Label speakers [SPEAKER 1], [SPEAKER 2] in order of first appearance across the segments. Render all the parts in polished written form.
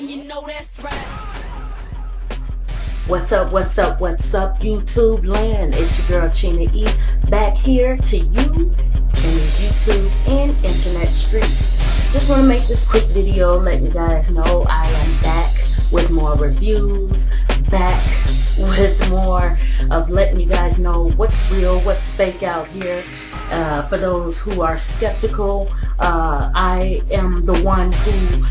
[SPEAKER 1] You know that's right.
[SPEAKER 2] What's up, YouTube land? It's your girl ChinnaE back here to you in the YouTube and internet streets. Just want to make this quick video letting you guys know I am back with more reviews, back with more of letting you guys know what's real, what's fake out here. For those who are skeptical, I am the one who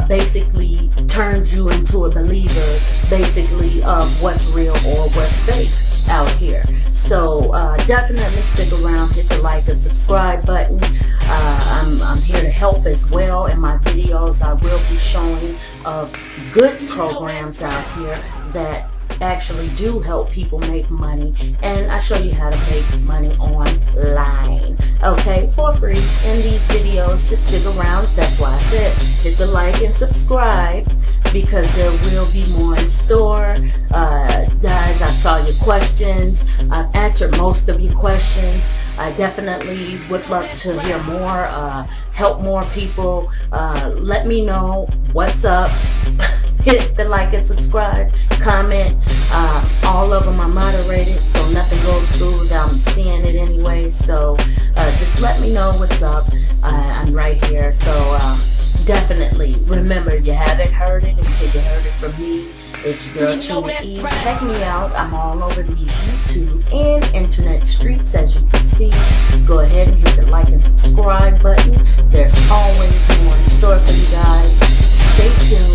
[SPEAKER 2] basically turns you into a believer, basically, of what's real or what's fake out here. So definitely stick around, hit the like and subscribe button. I'm here to help as well. In my videos, I will be showing good programs out here that actually do help people make money, and I show you how to make money online, okay, for free in these videos. Just stick around. That's why I said hit the like and subscribe, because there will be more in store. Guys, I saw your questions. I've answered most of your questions. I definitely would love to hear more, help more people. Let me know what's up. Hit the like and subscribe, comment. All of them are moderated, so nothing goes through without me seeing it anyway. So just let me know what's up. I'm right here. So definitely remember, you haven't heard it until you heard it from me. It's your girl ChinnaE. Right. Check me out. I'm all over these YouTube and internet streets, as you can see. Go ahead and hit the like and subscribe button. There's always more in store for you guys. Stay tuned.